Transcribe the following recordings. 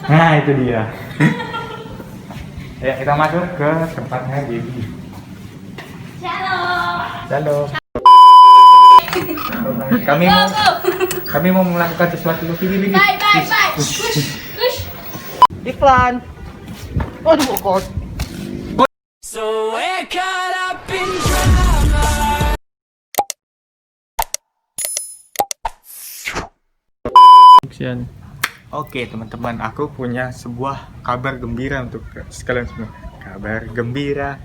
Nah itu dia. Ya kita masuk ke tempatnya Gaby. Halo. Halo. Kami mau melakukan sesuatu video ini. Bye. Push. Iklan. Waduh kok. So we're caught up in drama. Oke teman-teman, aku punya sebuah kabar gembira untuk sekalian semua. Kabar gembira,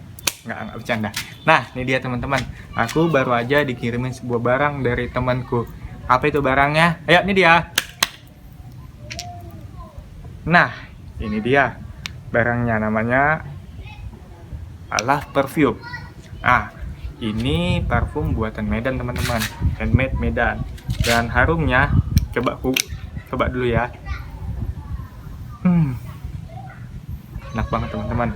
nggak bercanda. Nah ini dia teman-teman, aku baru aja dikirimin sebuah barang dari temanku. Apa itu barangnya? Ayo ini dia. Nah ini dia barangnya, namanya adalah perfume. Nah ini parfum buatan Medan teman-teman, handmade Medan, dan harumnya coba dulu ya. Enak banget teman-teman,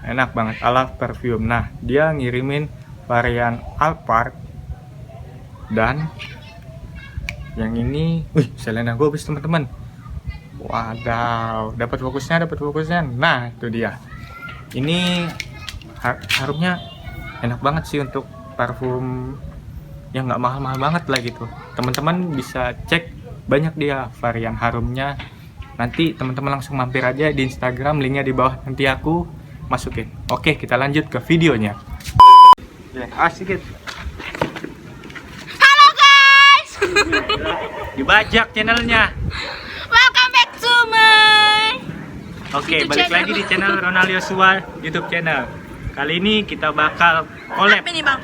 enak banget, ala perfume. Nah dia ngirimin varian Alphard, dan yang ini Selena Gomez teman-teman. Wadaw, dapat fokusnya. Nah itu dia, ini harumnya enak banget sih untuk parfum yang nggak mahal-mahal banget lah gitu. Teman-teman bisa cek, banyak dia varian harumnya. Nanti teman-teman langsung mampir aja di Instagram, linknya di bawah nanti aku masukin. Oke kita lanjut ke videonya. Asik. Halo guys. Dibajak channelnya. Welcome back to my Oke, YouTube balik channel. lagi di channel Ronald Yosua YouTube channel. Kali ini kita bakal collab Apa nih bang?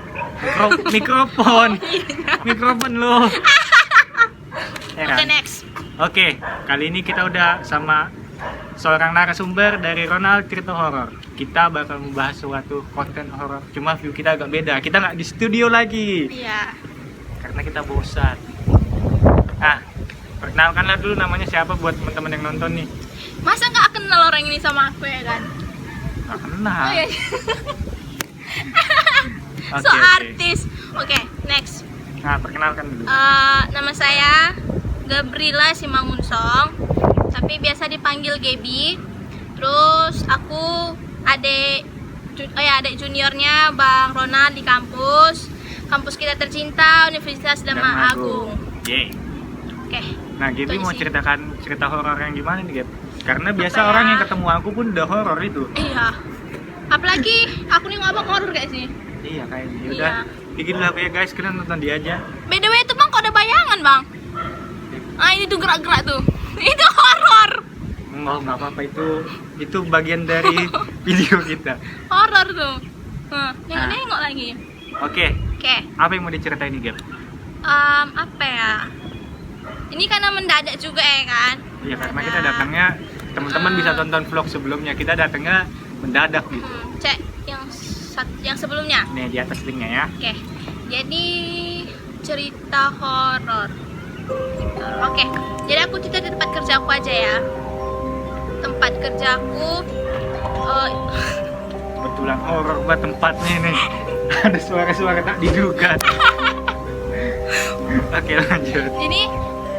mikrofon lo. Oke next. Oke, kali ini kita udah sama seorang narasumber dari Ronald Cerita Horor. Kita bakal membahas suatu konten horor. Cuma view kita agak beda. Kita nggak di studio lagi Iya. karena kita bosan. Nah, perkenalkanlah dulu namanya siapa buat teman-teman yang nonton nih. Masa nggak kenal orang ini sama aku ya kan? Nggak kenal. Oh, iya. Oke, So oke. artis. Oke next. Nah, perkenalkan dulu. Nama saya Gabriela Simangunsong, tapi biasa dipanggil Gaby. Terus aku adik juniornya Bang Ronald di kampus kita tercinta Universitas Dharma Agung. Yeay. Oke. Nah, Gaby Itu mau sih. ceritakan cerita horor yang gimana nih, Gab? Karena biasa Apa ya? orang yang ketemu aku pun udah horor itu. Iya. Apalagi aku nih ngomong horor gak sih? Iya, kayaknya. Iya. Udah, bikin lagu ya guys, kalian nonton dia aja. BTW itu bang, kok ada bayangan bang? Ah ini tuh gerak-gerak tuh. Itu horor. Nggak apa-apa, itu bagian dari video kita. Horor tuh. Nengok lagi. Oke, Oke. apa yang mau diceritain nih, Gab? Apa ya? Ini karena mendadak juga ya kan? Iya, karena Mendadak. kita datangnya, teman-teman bisa tonton vlog sebelumnya, kita datangnya mendadak gitu. Cek yang sebelumnya. Nih, di atas linknya ya. Oke. Jadi cerita horor. Oke. Jadi aku cerita di tempat kerjaku aja ya. Tempat kerjaku. Kebetulan horor buat tempatnya nih. Ada suara-suara tak diduga. Oke, lanjut. Jadi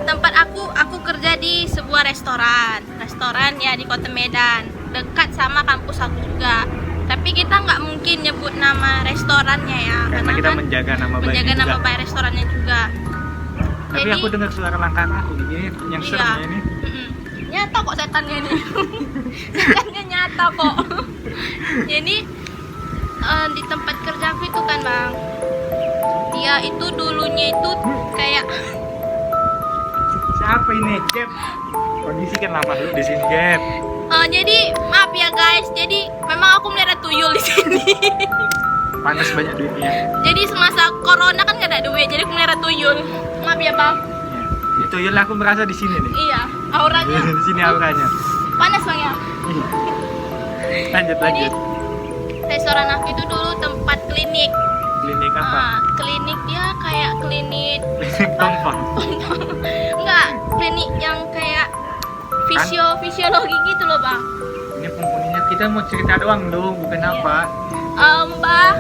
tempat aku kerja di sebuah restoran ya di Kota Medan, dekat sama kampus aku juga. Tapi kita nggak mungkin nyebut nama restorannya ya, Karena kita kan menjaga nama baiknya menjaga nama juga. baik restorannya juga. Tapi Jadi- aku dengar suara langkah aku nih, yang Iya. seremnya ini. Nyata kok setannya ini. Setannya nyata kok. Jadi di tempat kerjaku itu kan bang, dia itu dulunya itu kayak Siapa ini, Gap? Kondisikan lama dulu di sini, Gap. jadi maaf ya guys, jadi memang aku melihara tuyul di sini. Panas banyak duitnya. Jadi semasa corona kan gak ada duit, jadi aku melihara tuyul. Maaf ya bang. Ya. Itu yang aku merasa di sini nih. Iya, auranya Di sini auranya. panas bang ya. Lanjut. Jadi restoran aku itu dulu tempat klinik. Klinik apa? Klinik dia kayak klinik Klinik tompang. enggak, klinik yang kayak fisiologi gitu loh bang. Ini penghuninya, kita mau cerita doang dong, bukan Iya. apa. Mbak,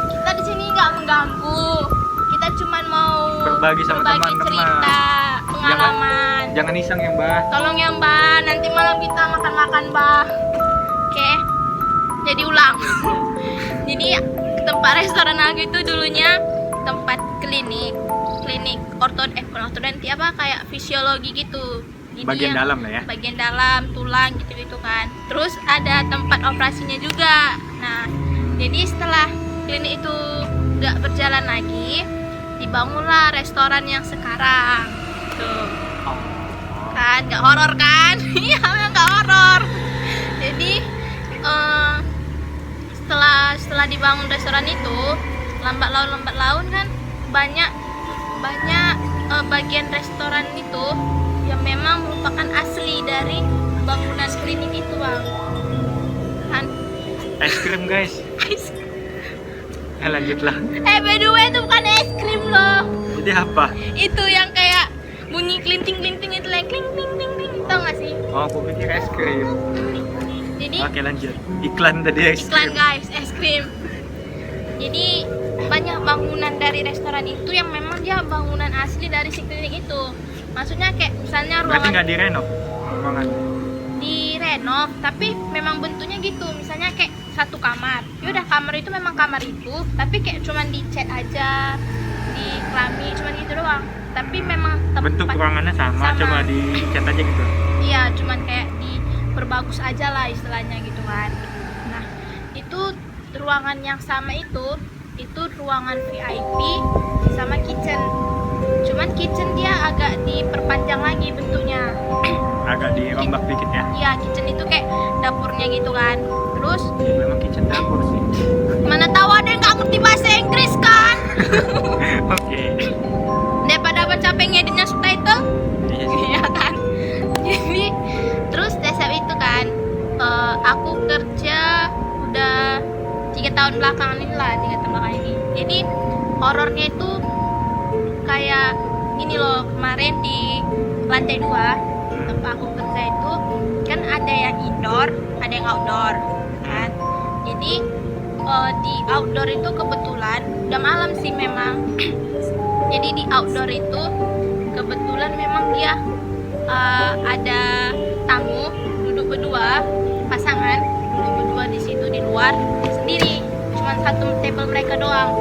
kita di sini nggak mengganggu. Kita cuman mau Berbagi sama teman-teman. cerita pengalaman. Jangan iseng ya, Mbak. Tolong ya Mbak, makan bah. Oke, jadi ulang. Jadi tempat restoran aku itu dulunya tempat klinik bukan ortodonti, apa kayak fisiologi gitu. Jadi Bagian yang dalam lah ya. bagian dalam tulang gitu kan. Terus ada tempat operasinya juga. Nah, jadi setelah klinik itu nggak berjalan lagi, dibangunlah restoran yang sekarang. Tuh kan, nggak horor kan? Iya, memang nggak horor. Jadi setelah dibangun restoran itu, lambat laun kan banyak bagian restoran itu yang memang merupakan asli dari bangunan klinik itu, Bang. Kan? Es krim guys. Lanjutlah. By the way, itu bukan es krim loh. Jadi apa? Itu yang kayak bunyi klinting itu, like kling kling kling kling, tau gak sih? Oh, aku pikir es krim. Jadi Oke, lanjut. Iklan tadi es iklan krim. guys, es krim. Jadi banyak bangunan dari restoran itu yang memang dia bangunan asli dari si klinik itu. Maksudnya kayak misalnya Berarti ruangan nggak direnov ruangan. direnov, tapi memang bentuknya gitu. Misalnya kayak satu kamar. Yaudah, kamar itu memang kamar itu, tapi kayak cuman dicat aja, di keramik, cuman gitu doang. Tapi memang Bentuk ruangannya sama, sama. cuma dicat aja gitu. Iya, cuman kayak diperbagus aja lah istilahnya gitu kan. Nah, itu ruangan yang sama itu ruangan VIP sama kitchen. Cuman kitchen dia agak diperpanjang lagi bentuknya. Agak dirombak dikit ya. Iya, kitchen itu kayak dapurnya gitu kan. Terus Ya, memang kitchen dapur sih. mana tahu ada yang nggak ngerti bahasa Inggris kan? Oke. Daripada capek ngeditnya subtitle. Iya sih. Iya kan. Jadi terus dasar itu kan, aku kerja udah 3 tahun belakangan ini lah, 3 tahun belakangan ini. Jadi horornya itu kayak gini loh, kemarin di lantai 2 tempat aku kerja itu kan ada yang indoor, ada yang outdoor kan. Jadi di outdoor itu kebetulan udah malam sih memang. Jadi di outdoor itu kebetulan memang dia ada tamu duduk berdua, pasangan duduk berdua di situ di luar sendiri, cuma satu table mereka doang.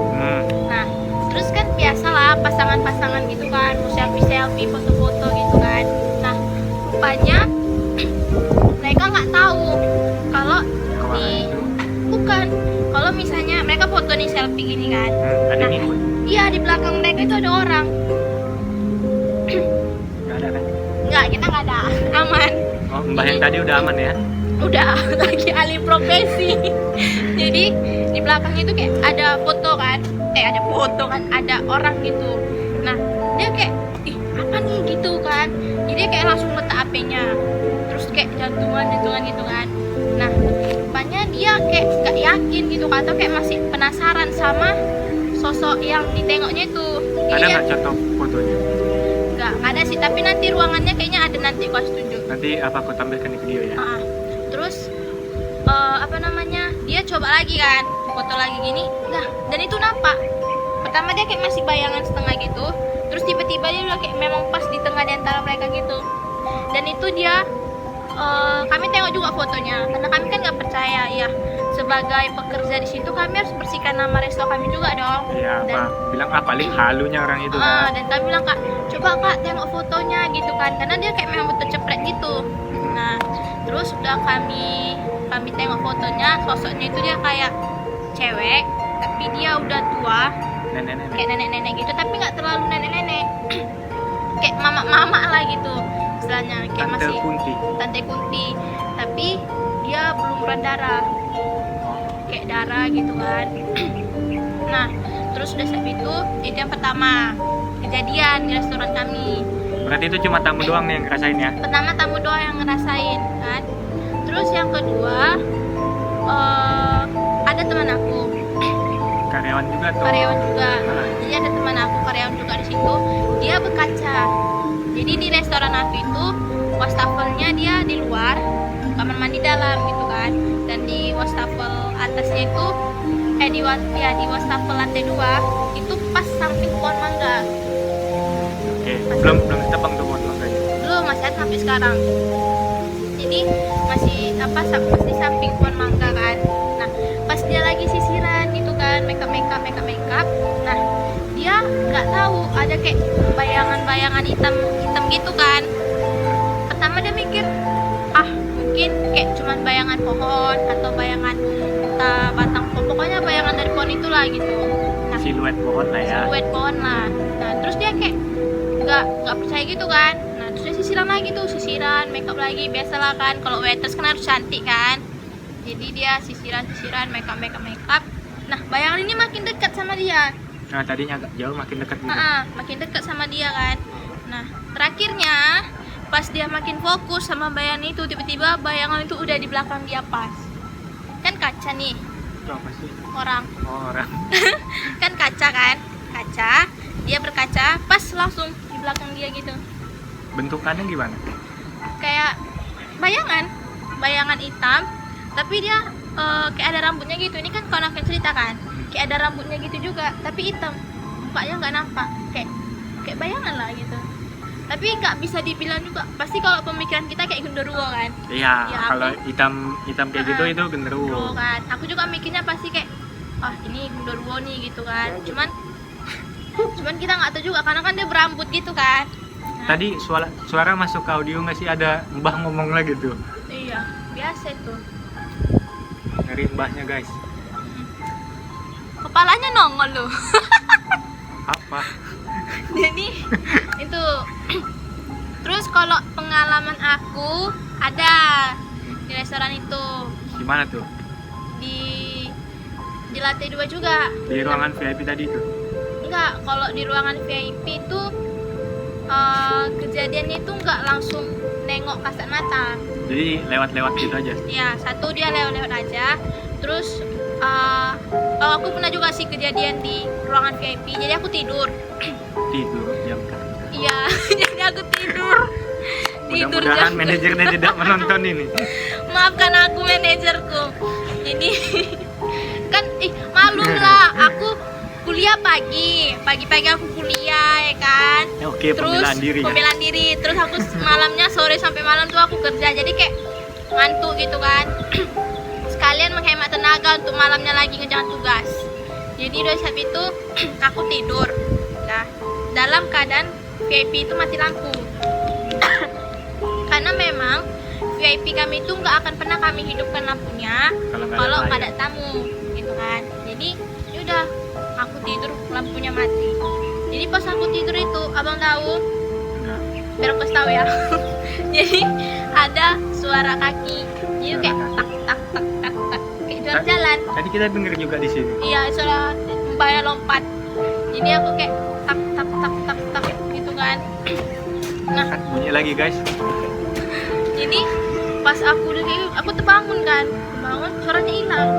Nah, terus kan biasalah pasangan-pasangan gitu kan, mau selfie, foto-foto gitu kan. Nah, rupanya mereka nggak tahu kalau kalau misalnya mereka foto nih selfie gini kan. Ada Nah, yang ikut? iya, di belakang mereka itu ada orang. Nggak ada kan? Nggak, kita nggak ada, aman. Oh, mbah yang tadi udah aman ya? Udah lagi alih profesi. Jadi di belakang itu kayak ada foto kan, ada orang gitu. Nah, dia kayak ih, apa nih gitu kan. Jadi kayak langsung letak HP-nya, terus kayak jantungan gitu kan. Nah, rupanya dia kayak gak yakin gitu kan, atau kayak masih penasaran sama sosok yang ditengoknya itu. Ada Jadi nggak contoh fotonya? nggak ada sih, tapi nanti ruangannya kayaknya ada, nanti aku harus tunjuk. Nanti apa aku tampilkan di video ya? Terus dia coba lagi kan, foto lagi gini. Nah, dan itu nampak. Pertama dia kayak masih bayangan setengah gitu, terus tiba-tiba dia udah kayak memang pas di tengah di antara mereka gitu. Dan itu dia kami tengok juga fotonya, karena kami kan nggak percaya ya, sebagai pekerja di situ kami harus bersihkan nama resto kami juga dong. Iya, Dan apa? Bilang apa? Paling halunya orang itu kan? dan kami bilang, Kak, coba Kak tengok fotonya gitu kan, karena dia kayak memang betul cepret gitu. Nah, terus udah kami tengok fotonya, sosoknya itu dia kayak cewek, tapi dia udah tua, Nenek-nenek. kayak nenek-nenek gitu, tapi nggak terlalu nenek-nenek, kayak mama-mama lah gitu istilahnya, kayak Tante masih Kunti. tante Kunti, tapi dia belum berdarah, kayak darah gitu kan. Nah, terus udah sampai itu yang pertama kejadian di restoran kami. Berarti itu cuma tamu doang nih yang ngerasain ya? Pertama tamu doang yang ngerasain kan. Terus yang kedua ada teman aku, Karyawan juga tuh? karyawan juga. Ah. Jadi ada teman aku karyawan juga di situ. Dia berkaca. Jadi di restoran aku itu wastafelnya dia di luar, kamar mandi dalam gitu kan. Dan di wastafel atasnya itu di wastafel lantai 2 itu pas samping pohon mangga. Oke, belum ditebang tuh pohon mangganya. Belum, masih ada sampai sekarang. Jadi masih masih samping pohon mangga kan. Nah pas dia lagi sisiran gitu kan, make up, nah dia nggak tahu ada kayak bayangan hitam gitu kan. Pertama dia mikir mungkin kayak cuman bayangan pohon atau bayangan entah batang pohon, pokoknya bayangan dari pohon itulah gitu. Nah, Siluet pohon lah ya. siluet pohon lah. Nah terus dia kayak nggak percaya gitu kan. Nah terus dia sisiran lagi tuh, make up lagi, biasalah kan kalau waitress kan harus cantik kan. Jadi dia sisiran make up. Nah bayangan ini makin dekat sama dia. Nah tadinya agak jauh, makin dekat gitu. Makin dekat sama dia kan. Nah terakhirnya pas dia makin fokus sama bayangan itu, tiba-tiba bayangan itu udah di belakang dia pas. Kan kaca nih, Itu apa sih? orang Oh, orang. kan kaca, dia berkaca pas langsung di belakang dia gitu. Bentukannya gimana? Kayak bayangan hitam, tapi dia kayak ada rambutnya gitu. Ini kan kalau akan cerita kan, kayak ada rambutnya gitu juga, tapi hitam, mukanya nggak nampak, kayak bayangan lah gitu. Tapi nggak bisa dibilang juga, pasti kalau pemikiran kita kayak genderuwo kan. Iya, Ya, kalau aku- hitam kayak gitu itu genderuwo. Genderuwo kan, aku juga mikirnya pasti kayak ini genderuwo nih gitu kan. Cuman kita nggak tahu juga karena kan dia berambut gitu kan. Nah, Tadi suara masuk ke audio nggak sih, ada mbah ngomong lagi tuh? iya biasa tuh, Ngeri mbahnya guys. kepalanya nongol loh. Apa? Jadi itu. Terus kalau pengalaman aku ada di restoran itu, Gimana tuh? di lantai 2 juga. Di ruangan VIP tadi tuh? Enggak, kalau di ruangan VIP itu kejadiannya itu enggak langsung nengok kasat mata. Jadi lewat-lewat gitu aja. Ya, satu dia lewat aja. Terus aku pernah juga sih kejadian di ruangan VIP. Jadi aku tidur. Tidur jam kan. Iya, jadi aku tidur. Mudah-mudahan jam- manajernya tidak menonton ini. Maafkan aku manajerku. Jadi kan malum lah, aku kuliah pagi aku kuliah ya kan. Oke, pembelaan diri ya. Pembelaan diri. Terus aku malamnya sore sampai malam tuh aku kerja. Jadi kayak ngantuk gitu kan. Sekalian menghemat tenaga untuk malamnya lagi ngejalan tugas. Jadi dari saat itu aku tidur. Nah, dalam keadaan VIP itu mati lampu. Karena memang VIP kami itu nggak akan pernah kami hidupkan lampunya kalau nggak ada tamu gitu kan. Jadi yaudah aku tidur lampunya mati. Jadi pas aku tidur itu abang tahu, Enggak. biar aku tahu ya. Jadi ada suara kaki. Jadi kayak tak tak tak tak tak kayak jalan-jalan. Tadi kita denger juga di sini. Iya, suara mbaknya lompat. Jadi aku kayak tak tak tak tak tak gitu kan. Nah, Kan bunyi lagi guys. jadi pas aku terbangun kan, suaranya hilang.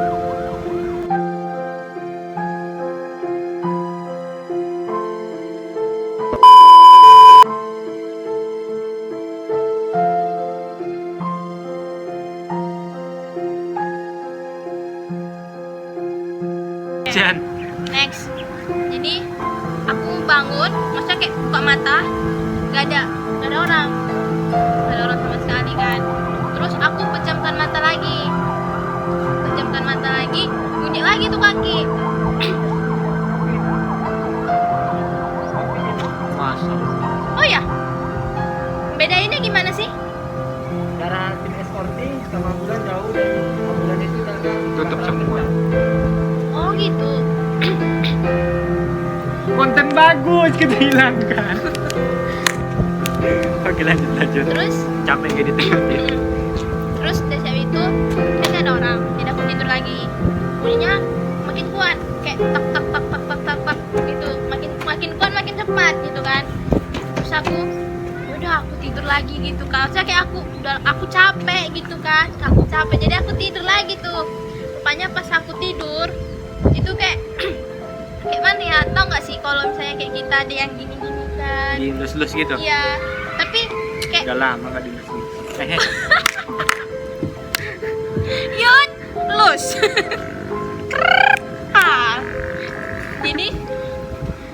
Jan. Next, jadi aku bangun, maksudnya kayak buka mata, gak ada orang sama sekali kan. Terus aku pejamkan mata lagi, bunyi lagi tuh kaki. Masa. Oh ya, bedainnya gimana sih? Cara tim escorting sama ambulan jauh, ambulan itu udah Tutup semua. Oh gitu. Konten bagus kita hilangkan. Oke, lanjut. Terus Capek gak ditengok. terus dari saat itu kan gak ada orang, jadi aku tidur lagi. Bunyinya makin kuat, kayak tak tak tak tak tak tak tak gitu, makin kuat makin cepat gitu kan. Terus udah aku tidur lagi gitu kan. Saya kayak aku capek gitu kan, jadi aku tidur lagi tuh. Rupanya pas aku tidur itu kayak kayak mana ya, tau nggak sih kalau misalnya kayak kita ada yang gini-gini kan. Dilus-lus gitu. Iya, tapi kayak Udah lama gak dilus-lus. Yun, lus. Jadi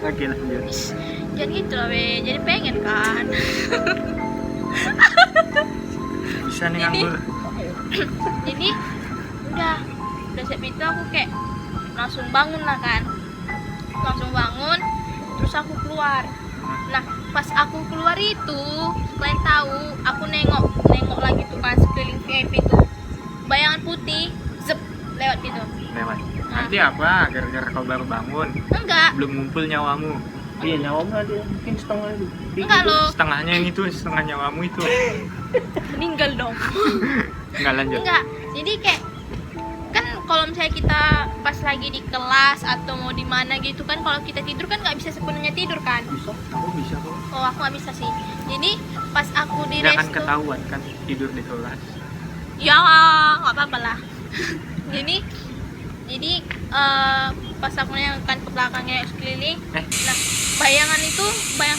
Oke, lanjut. jangan gitu loh, we. Jadi pengen kan. Bisa nih Ini- nganggur. Jadi udah siap itu aku kayak langsung bangun lah kan, langsung bangun terus aku keluar. Nah pas aku keluar itu kalian tahu aku nengok lagi tuh kan sekeliling VIP tuh bayangan putih zep lewat gitu. Lewat. Nanti apa? Gara-gara kau baru bangun, Enggak, belum ngumpul nyawamu. Iya, nyawamu ada mungkin setengah itu. enggak loh, Setengahnya yang itu, setengah nyawamu itu. meninggal dong. Enggak lanjut. Enggak, jadi kayak kan kalau misalnya kita pas lagi di kelas atau mau di mana gitu kan, kalau kita tidur kan nggak bisa sepenuhnya tidur kan. Bisa, aku bisa kok. Oh aku nggak bisa sih. Jadi pas aku di Jangan resto, ketahuan kan tidur di kelas. ya nggak apa-apa lah. jadi pas aku nengokkan ke belakangnya sekeliling, nah bayang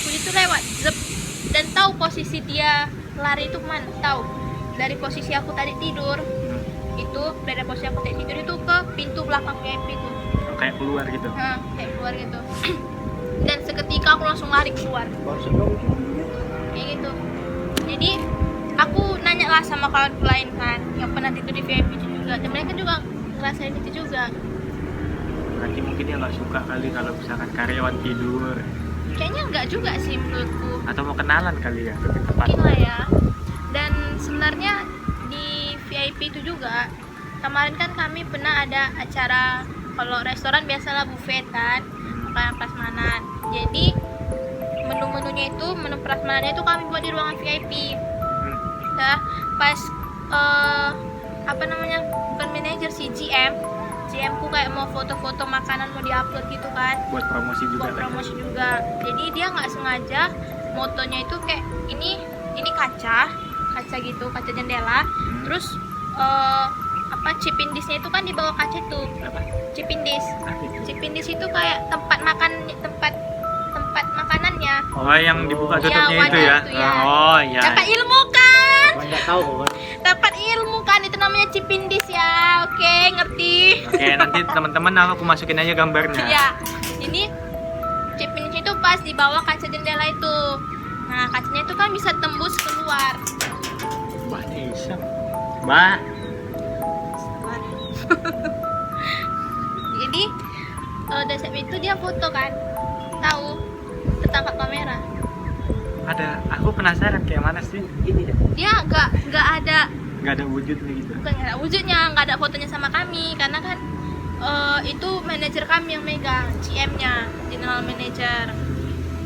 putih itu lewat zep, dan tahu posisi dia lari itu kemana, tahu dari posisi aku tadi tidur itu, dari posisi aku tadi tidur itu ke pintu belakang VIP itu. Kayak keluar gitu. Nah, kayak keluar gitu. Dan seketika aku langsung lari keluar Baru sedang kayak gitu. Jadi aku nanya lah sama kawan lain kan yang pernah tidur di VIP itu juga, dan mereka juga ngerasain itu juga. Berarti mungkin dia nggak suka kali kalau misalkan karyawan tidur. Kayaknya enggak juga sih menurutku, Atau mau kenalan kali ya, lebih tepat. mungkin lah ya. Dan sebenarnya di VIP itu juga kemarin kan kami pernah ada acara, kalau restoran biasalah buffet kan, makanan prasmanan. Jadi menu-menunya itu, menu prasmanannya itu kami buat di ruangan VIP. Nah, pas apa namanya, bukan manajer sih, GM ku kayak mau foto-foto makanan mau diupload gitu kan, Buat promosi juga. buat promosi juga. Jadi dia nggak sengaja motonya itu kayak ini kaca gitu, kaca jendela. Terus apa, chipindisnya itu kan di bawah kaca itu, Apa? chipindis. Ah, itu. Chipindis itu kayak tempat makanannya. Oh, yang dibuka tutupnya Ya, itu wadah ya. itu ya. Oh iya. Dapat ilmu kan? Kau nggak tahu kan? Dapat ilmu kan, itu namanya chipindis ya. Oke, ngerti. Oke, nanti teman-teman aku masukin aja gambarnya. Ya, ini chipindis itu pas di bawah kaca jendela itu. Nah, kacanya itu kan bisa tembus keluar. Wah, bisa. Mbak, Jadi dari saat itu dia foto kan, tahu, tertangkap kamera. ada. Aku penasaran kayak mana sih? Ini dah. Dia nggak ada, Nggak ada wujudnya gitu. bukan nggak ada wujudnya, nggak ada fotonya sama kami, karena kan itu manajer kami yang megang, GM-nya, general manager.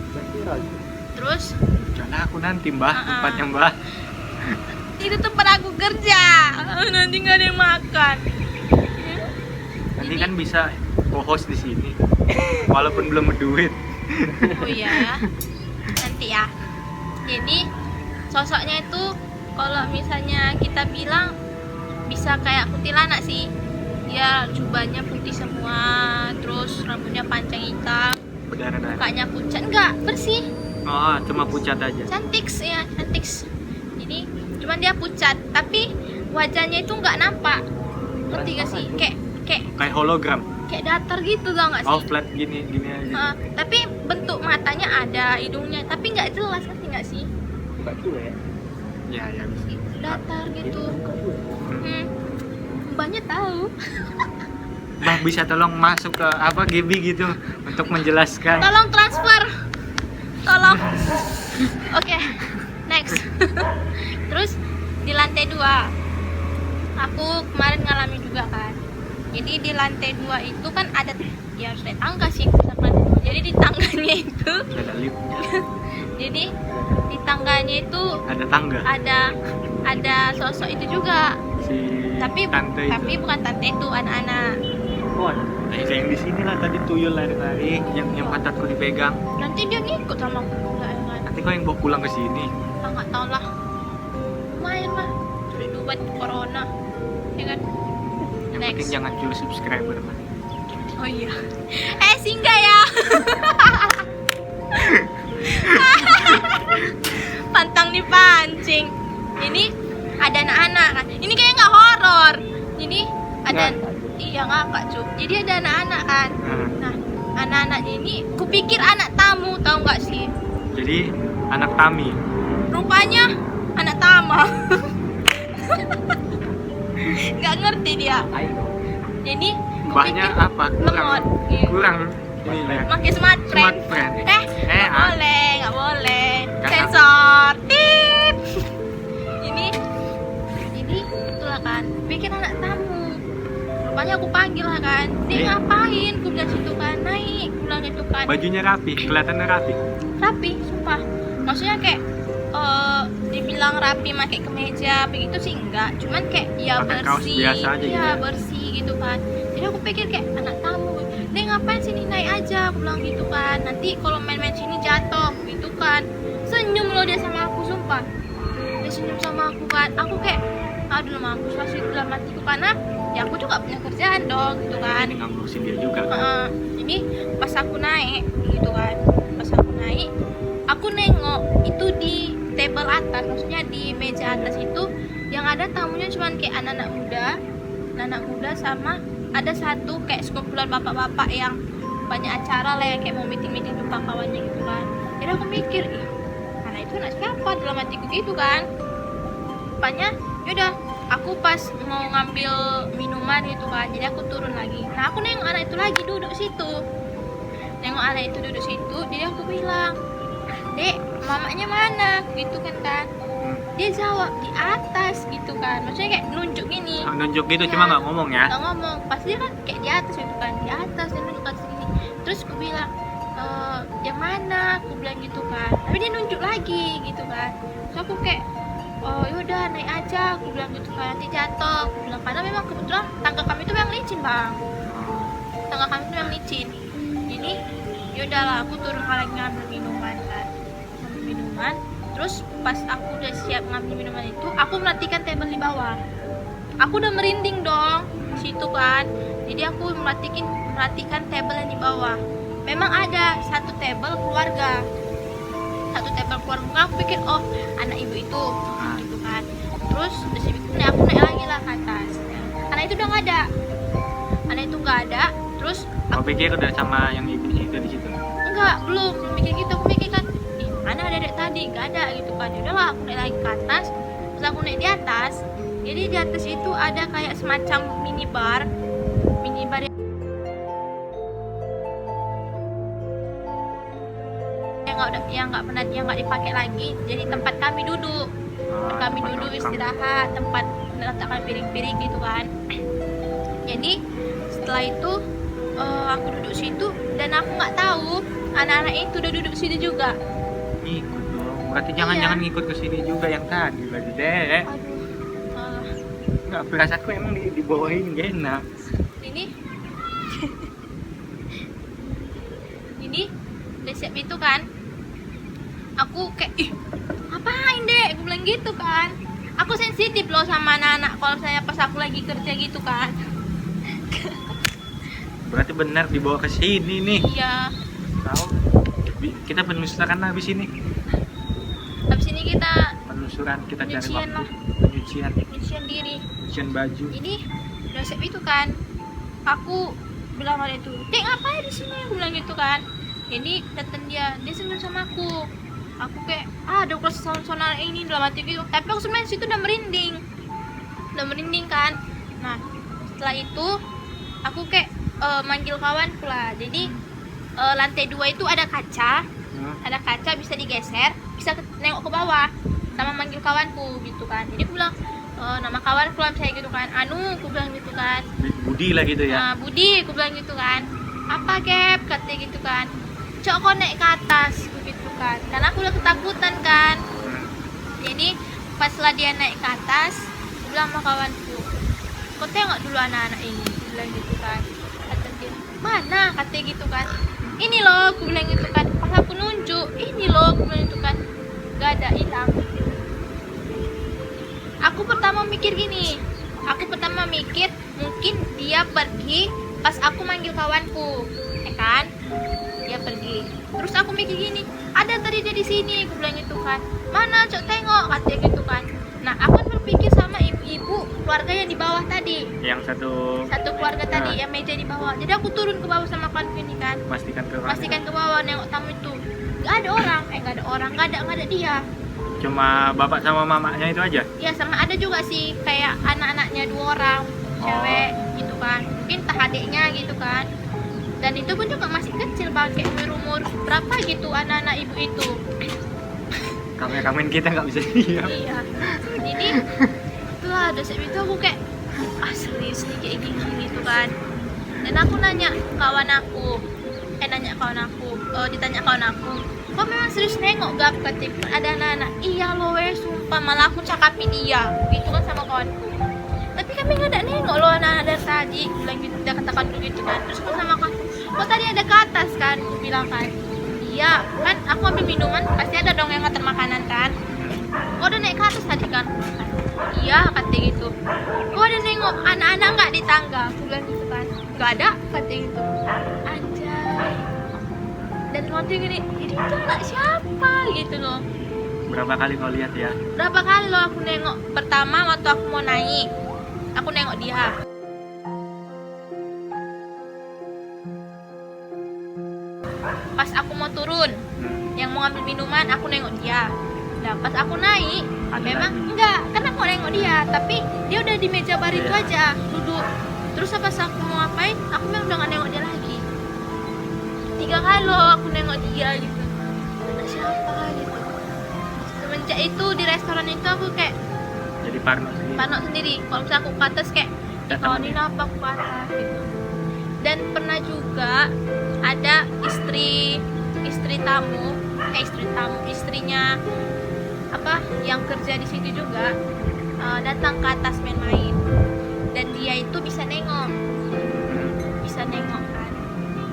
Berarti ragu. Terus Jangan aku nanti Mbak, tempatnya Uh-uh. Mbak. itu tempat aku kerja, nanti nggak ada yang makan. Nanti kan bisa co-host di sini. Walaupun belum berduit. Oh iya, nanti ya. Jadi sosoknya itu kalau misalnya kita bilang bisa kayak kuntilanak sih. Dia jubahnya putih semua, terus rambutnya panjang hitam, Berdarah-darah. mukanya pucat, enggak, bersih, Oh, cuma pucat aja. cantik ya, cantik. Jadi cuman dia pucat, tapi wajahnya itu nggak nampak. Ngerti gak sih? Kayak hologram. Kayak datar gitu, tau gak sih? Oh, flat gini aja. Tapi bentuk matanya ada, hidungnya, tapi nggak jelas, ngerti nggak sih? Bukan juga ya? Ya, ya bisa. Datar gitu. Bukan juga. Banyak tahu. Mbak bisa tolong masuk ke apa GB gitu untuk menjelaskan. Tolong transfer. Tolong. Oke, next. Terus di lantai 2 aku kemarin ngalamin juga kan. Jadi di lantai 2 itu kan ada, ya harus naik tangga sih, jadi di tangganya itu Ada lift, jadi di tangganya itu ada tangga. ada sosok itu juga, Si tapi tante itu. bukan tante, itu anak-anak. Oh, ada. Yang di sini lah tadi tuyul lari-lari, yang pantatku dipegang. Nanti dia ngikut sama aku juga ya kan. Nanti kau yang bawa pulang ke sini. Nggak tahu lah, lumayan lah, rindu buat corona ya kan. Yang Next. penting jangan jual subscriber lah. Oh iya, singgah ya. Pantang dipancing. Ini ada anak-anak kan, ini kayaknya nggak horor. Jadi ada, iya ngakak cuy. Jadi ada anak-anak kan. Nah, anak-anaknya ini kupikir anak tamu, tahu nggak sih? Jadi anak Tami. Rupanya anak Tama. nggak ngerti dia. Ayo. Jadi Mbahnya apa? lemot. Iya. Kurang ini ya. Pakai smart friend. Smart friend. Nggak ah. boleh, nggak boleh. Kan Sensor. Tit. Ini, jadi itulah kan. Pikir anak tamu. Rupanya aku panggil lah kan. Dia Iya. ngapain? Aku bilang situ kan naik. Aku bilang gitu kan. Bajunya rapi, kelihatannya rapi. Rapi, sumpah. Maksudnya kayak dibilang rapi pakai kemeja begitu sih enggak, cuman kayak ya Pakai kaos bersih, biasa aja gitu ya ya? bersih gitu kan. Jadi aku pikir kayak anak tamu, dia ngapain sini, naik aja, aku bilang gitu kan. Nanti kalau main-main sini jatuh gitu kan. Senyum loh dia sama aku, sumpah. Dia senyum sama aku kan. Aku kayak aduh lama aku selalu dalam hatiku karena ya aku juga punya kerjaan dong gitu kan. Ini ngurusin dia juga kan. Jadi pas aku naik gitu kan, pas aku naik aku nengok itu di table atas, maksudnya di meja atas itu yang ada tamunya cuman kayak anak-anak muda sama ada satu kayak sekumpulan bapak-bapak yang banyak acara lah, yang kayak mau meeting jumpa kawannya gitu kan. Jadi aku mikir, ih anak itu anak siapa, dalam hatiku gitu kan. Rupanya yaudah aku pas mau ngambil minuman gitu kan, jadi aku turun lagi. Nah aku nengok anak itu lagi duduk situ, jadi aku bilang, Dek, mamanya mana? Gitu kan. Dia jawab di atas gitu kan. Maksudnya kayak nunjuk gini. Nunjuk gitu, Iya. cuma nggak ngomong ya. Nggak ngomong. Pas dia kan kayak di atas gitu kan. Di atas dia nunjuk ke sini. Terus aku bilang, yang mana? Aku bilang gitu kan. Tapi dia nunjuk lagi gitu kan. Terus aku kayak, oh yaudah naik aja. Aku bilang gitu kan. Nanti jatuh. Aku bilang karena memang kebetulan tangga kami itu yang licin bang. Tangga kami itu yang licin. Jadi yaudahlah aku turun lagi ngambil minuman kan. Terus pas aku udah siap ngambil minuman itu, aku merhatikan table di bawah. Aku udah merinding dong di situ kan. Jadi aku merhatikan table yang di bawah. Memang ada satu table keluarga. Aku pikir oh anak ibu itu gitu kan. Terus di situ aku naik lagi lah ke atas. Anak itu udah nggak ada. Terus Kau pikir udah sama yang ibu itu di situ? enggak, belum mikir gitu. Aku mikir kan, mana dedek tadi, nggak ada gitu kan. Udahlah aku naik lagi ke atas. Terus aku naik di atas, jadi di atas itu ada kayak semacam minibar yang nggak dipakai lagi, jadi tempat kami duduk. Kami duduk istirahat, tempat meletakkan piring-piring gitu kan. Jadi setelah itu aku duduk situ dan aku nggak tahu anak-anak itu udah duduk situ juga. Ikut dong. Berarti jangan ngikut ke sini juga yang tadi lagi deh. Aduh, Nggak, perasaanku emang dibawain gak enak. ini udah siap itu kan. Aku kayak ngapain deh, aku bilang gitu kan. Aku sensitif loh sama anak-anak kalau saya pas aku lagi kerja gitu kan. Berarti benar dibawa ke sini nih. Iya. Tahu? Kita penelusuran habis ini. Habis ini kita Penelusuran kita cari Penyucian waktu. lah. Penyucian diri. Penyucian baju. Ini udah siap itu kan. Aku bilang sama dia tuh, Dek ngapain di sini? Aku bilang gitu kan. Jadi datang dia senyum sama aku. Aku kayak ada kelas soal ini dalam hati gitu. Tapi aku sebenarnya situ udah merinding kan. Nah setelah itu aku kayak manggil kawanku lah. Jadi lantai 2 itu ada kaca, bisa digeser, bisa nengok ke bawah sama manggil kawanku gitu kan. Jadi aku bilang nama kawanku lah misalnya gitu kan, aku bilang gitu kan. Budi lah gitu ya. Nah, Budi, aku bilang gitu kan. Apa Kep? Katanya gitu kan. Cok kok naik ke atas, gitu kan. Karena aku udah ketakutan kan. Jadi pas lah dia naik ke atas, aku bilang sama kawanku, kau tengok dulu anak-anak ini, aku bilang gitu kan. Kata dia, mana? Katanya gitu kan. Ini loh, aku bilang gitu kan. Pas aku nunjuk, ini loh, aku bilang gitu kan. Gak ada, hilang. Aku pertama mikir mungkin dia pergi pas aku manggil kawanku, ya kan? Dia pergi. Terus aku mikir gini, ada tadi dia di sini, aku bilang gitu kan. Mana? Cok tengok, katanya gitu kan. Nah, aku kan berpikir sama ibu-ibu keluarga yang di bawah tadi. Yang Satu keluarga tadi yang meja di bawah. Jadi aku turun ke bawah sama kawanku ini kan. Pastikan ke bawah nengok tamu itu. Gak ada orang, gak ada dia. Cuma bapak sama mamanya itu aja. Ya sama ada juga sih kayak anak-anaknya 2 orang cewek gitu kan, mungkin entah adiknya gitu kan. Dan itu pun juga masih kecil bang, kayak umur berapa gitu anak-anak ibu itu. Kameramen kita nggak bisa diam. Iya, jadi itulah dasar itu aku kayak serius nih kayak gini gitu kan. Dan aku nanya kawan aku, ditanya kawan aku, kok memang serius nengok gak ketik ada anak-anak? Iya loh sumpah, malah aku cakapin dia gitu kan sama kawanku. Tapi kami nggak ada nengok loh anak-anak dari tadi, bilang gitu, dia katakan begitu kan. Terus aku sama kawanku, kok tadi ada ke atas kan? Aku bilang kan, iya kan aku ambil minuman, pasti ada dong yang nganter makanan kan. Kok udah naik ke atas tadi kan? Iya kata gitu. Kok ada nengok anak-anak nggak di tangga? Aku bilang gitu kan, nggak ada kata gitu. Anjay. Dan waktu gini, ini tuh anak siapa gitu loh. Berapa kali kau lihat ya? Berapa kali loh aku nengok. Pertama waktu aku mau naik, aku nengok dia. Pas aku mau turun, yang mau ngambil minuman, aku nengok dia. Nah pas aku naik, memang enggak, kan aku nengok dia, tapi dia udah di meja bar itu aja duduk. Terus pas aku mau ngapain, aku memang udah gak nengok dia lagi. 3 kali loh aku nengok dia gitu. Anak siapa gitu. Semenjak itu di restoran itu aku kayak Jadi parno sendiri. Kalau misalnya aku ke atas kayak dikawanin apa aku ke atas gitu. Dan pernah juga ada istrinya apa yang kerja di situ juga datang ke atas main-main. Dan dia itu bisa nengok kan.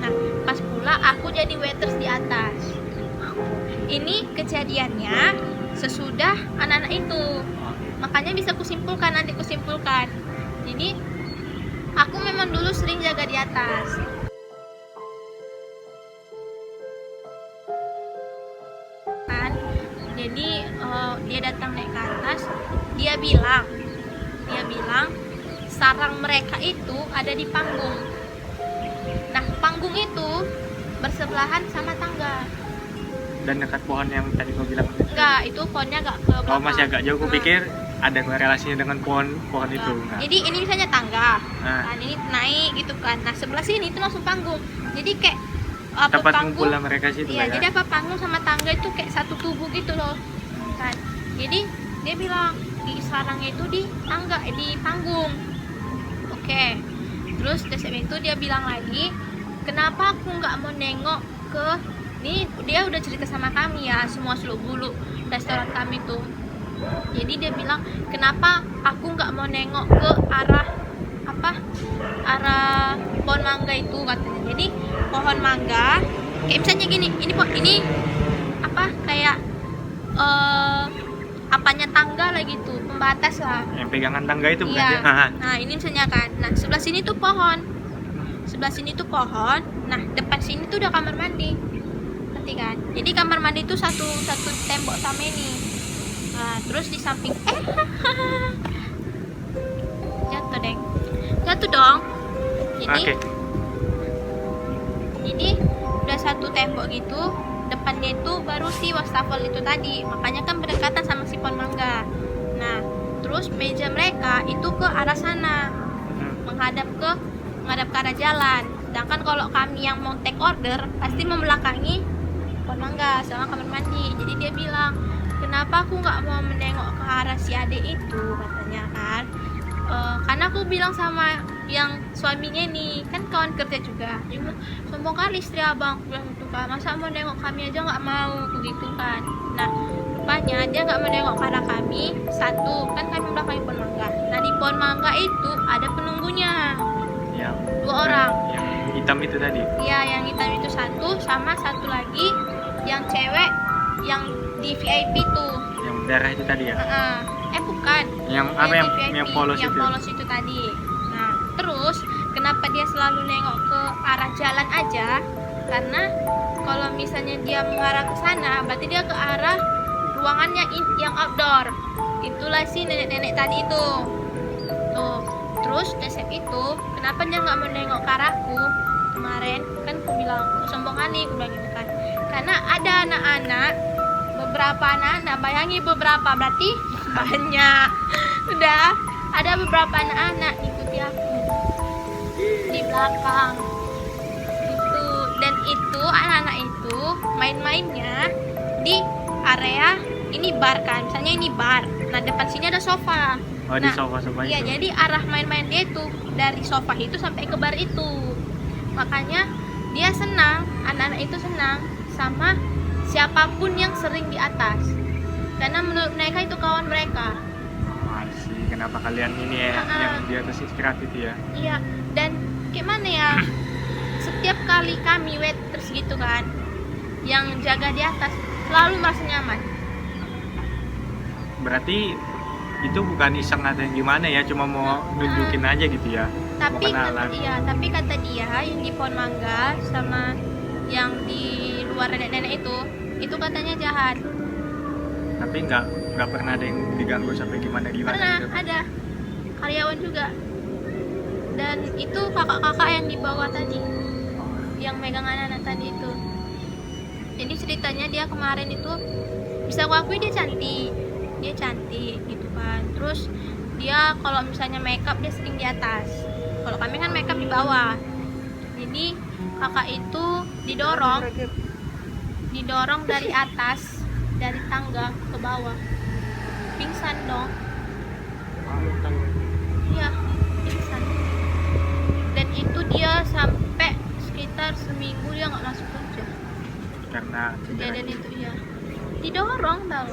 Nah pas pula aku jadi waiters di atas. Ini kejadiannya sesudah anak-anak itu, makanya bisa kusimpulkan. Jadi aku memang dulu sering jaga di atas kan. Jadi dia datang naik ke atas, dia bilang sarang mereka itu ada di panggung. Nah panggung itu bersebelahan sama tangga. Dan dekat pohon yang tadi kau bilang. Enggak, itu pohonnya agak ke belakang. Oh masih agak jauh, aku pikir ada relasinya dengan pohon itu. Nah. Jadi ini misalnya tangga, Nah. ini naik gitu kan. Nah sebelah sini itu langsung panggung. Jadi kayak apa Tempat panggung? ngumpulnya mereka situ Iya, ya. jadi apa panggung sama tangga itu kayak satu tubuh gitu loh. Kan. Jadi dia bilang di sarangnya itu di tangga, di panggung. Oke. Terus dari itu dia bilang lagi, kenapa aku nggak mau nengok ke ini, dia udah cerita sama kami ya, semua seluk beluk restoran kami tuh. Jadi dia bilang kenapa aku nggak mau nengok ke arah pohon mangga itu katanya. Jadi pohon mangga kayak misalnya gini, ini kayak apanya tangga lah gitu, pembatas lah. Yang pegangan tangga itu bukan Iya. sih? Nah ini misalnya kan, nah sebelah sini tuh pohon, nah depan sini tuh udah kamar mandi, ngerti kan? Jadi kamar mandi itu satu tembok sama ini. Nah terus di samping jatuh dong. Oke. Jadi udah satu tembok gitu, depannya itu baru si wastafel itu tadi, makanya kan berdekatan sama si pohon mangga. Nah terus meja mereka itu ke arah sana, menghadap ke arah jalan. Sedangkan kalau kami yang mau take order pasti membelakangi pohon mangga sama kamar mandi. Jadi dia bilang, kenapa aku nggak mau menengok ke arah si adik itu, katanya kan. Karena aku bilang sama yang suaminya nih, kan kawan kerja juga, dia bilang, sombong kali istri abang, aku bilang gitu kan, masa mau nengok kami aja nggak mau, begitu kan. Nah rupanya dia nggak mau nengok ke arah kami, satu kan kami belakangi pohon mangga. Nah di pohon mangga itu ada penunggunya, Yang 2 orang. Yang hitam itu tadi. Iya yang hitam itu satu, sama satu lagi yang cewek yang di VIP tuh. Yang darah itu tadi ya. Bukan. Yang apa yang VIP, polos yang itu? polos itu tadi. Nah, terus kenapa dia selalu nengok ke arah jalan aja? Karena kalau misalnya dia mengarah ke sana, berarti dia ke arah ruangan yang outdoor. Itulah si nenek-nenek tadi itu. Tuh. Terus Desep itu, kenapa dia nggak mau nengok ke arahku? Kemarin kan aku bilang, sombong kali, aku bilang gitu kan. Karena ada beberapa anak-anak, bayangi beberapa berarti banyak. Udah ada beberapa anak-anak ikutin seperti aku di belakang itu. Dan itu anak-anak itu main-mainnya di area ini bar kan, misalnya ini bar, nah depan sini ada sofa. Oh, di sofa-sofa Iya, itu. jadi arah main-main dia itu dari sofa itu sampai ke bar itu. Makanya dia senang, anak-anak itu senang sama siapapun yang sering di atas, karena menurut mereka itu kawan mereka. Oh, sih, kenapa kalian ini ya yang di atas istirahat itu ya? Iya, dan gimana ya, setiap kali kami waiters gitu kan yang jaga di atas selalu merasa nyaman. Berarti itu bukan iseng atau yang gimana ya, cuma mau nunjukin aja gitu ya. Mau Tapi kenalan. tapi kata dia yang di pohon mangga sama yang di luar nenek-nenek itu katanya jahat. Tapi nggak pernah ada yang diganggu sampai gimana Pernah gitu. ada karyawan juga, dan itu kakak-kakak yang di bawah tadi yang megang anak-anak tadi itu. Jadi ceritanya dia kemarin itu, bisa aku akui dia cantik gitu kan. Terus dia kalau misalnya makeup dia sering di atas, kalau kami kan makeup di bawah. Jadi kakak itu didorong dari atas, dari tangga ke bawah, pingsan dong. Iya, pingsan. Dan itu dia sampai sekitar seminggu dia nggak masuk kerja. Karena Kejadian itu ya didorong tau,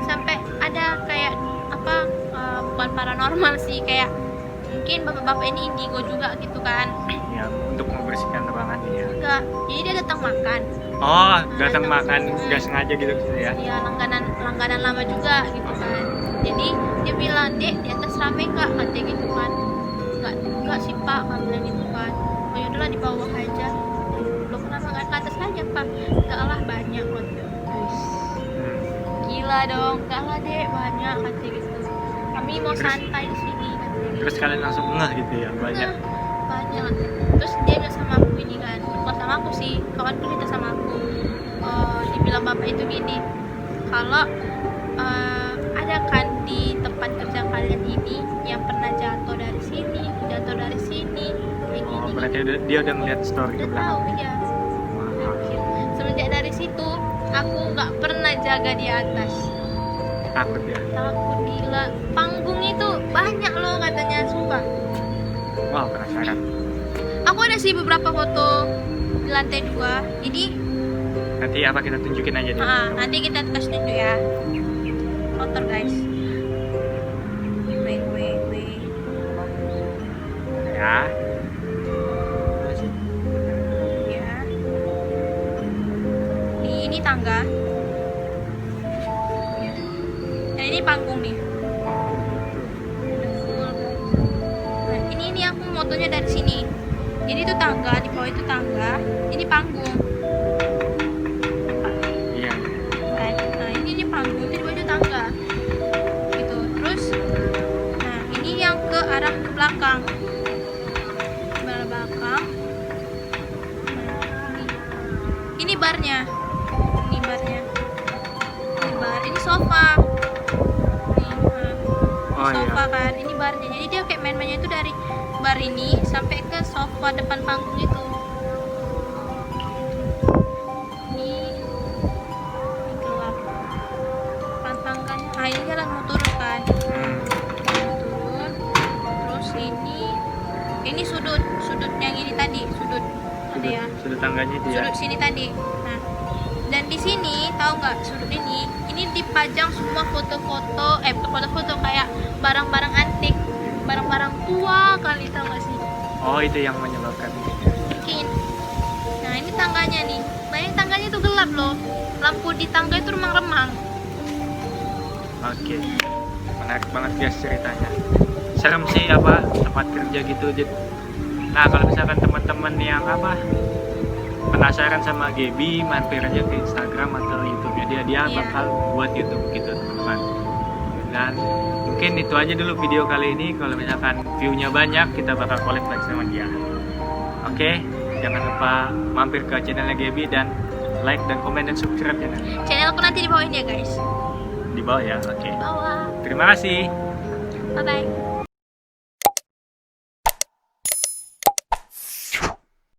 sampai ada kayak apa, bukan paranormal sih, kayak mungkin bapak-bapak ini indigo juga gitu kan. ya untuk membersihkan ruangannya ya. Enggak, jadi dia datang makan. Oh, datang makan nggak sengaja gitu ya. Ya langganan lama juga gitu kan. Jadi dia bilang, "Dek, di atas rame nggak?" Katanya gitu kan. Enggak sih Pak, kan bilang gitu kan. Oh ya udahlah di bawah aja. Lo kenapa nggak ke atas aja Pak? Enggak lah, banyak kok. Gila dong, enggak lah Dek, banyak katanya gitu. Kami mau Terus- santai di sini katanya gitu. Terus kalian langsung ngeh gitu ya, banyak. Banyak. Terus dia bilang sama aku ini kan, bukan sama aku sih, kawanku cerita sama aku. Dibilang bapak itu gini, kalau ada kan di tempat kerja kalian ini yang pernah jatuh dari sini, kayak gini. Oh, berarti dia udah ngeliat story ke Udah tahu belakang. ya. Wah, Semenjak dari situ, aku nggak pernah jaga di atas. takut ya. Takut gila. Panggung itu banyak loh katanya, sumpah. Wow, penasaran. Aku ada sih beberapa foto di lantai 2. Jadi Nanti apa kita tunjukin aja deh. nanti kita kasih tunjuk ya. Kotor guys. Wait. Ya. Ya. Ini tangga. Dan ini panggung nih. Nah, ini aku motonya dari sini. Jadi itu tangga, di bawah itu tangga. Ini panggung. Iya. Kan? Nah, ini panggung, di bawah itu tangga. Gitu. Terus nah, ini yang ke arah ke belakang. Arah belakang. Nah, ini barnya. Ini barnya. Ini bar, ini sofa. Nih, nah. Oh, Sofa iya. kan, ini barnya. Jadi dia kayak main-mainnya itu dari bar ini sampai ke sofa depan panggung itu. Ini gelap. Depan tangganya. Nah, ini jalan mau turun kan. Turun. Terus ini sudut yang ini tadi, sudut ada ya. Sudut tangganya itu ya. Sudut sini tadi. Nah, dan di sini tahu nggak, sudut ini dipajang semua foto-foto, foto-foto kayak barang-barang antik, barang-barang tua kali, tahu nggak sih? Oh, itu yang menyebabkan. Mungkin. Nah, ini tangganya nih. Bayangin tangganya tuh gelap loh. Lampu di tangga itu remang-remang. Oke. Menarik banget guys ceritanya. Serem sih apa tempat kerja gitu. Nah, kalau misalkan teman-teman yang apa penasaran sama Gaby, mampir aja ke Instagram atau YouTube-nya dia Iya. bakal buat YouTube gitu teman-teman. Dan mungkin itu aja dulu video kali ini. Kalau misalkan view-nya banyak, kita bakal collab lagi sama dia. Oke, jangan lupa mampir ke channelnya Gaby dan like dan komen dan subscribe channelnya. Channel aku nanti di bawah ini ya guys. Di bawah ya. Oke. Bawah. Terima kasih. Bye bye.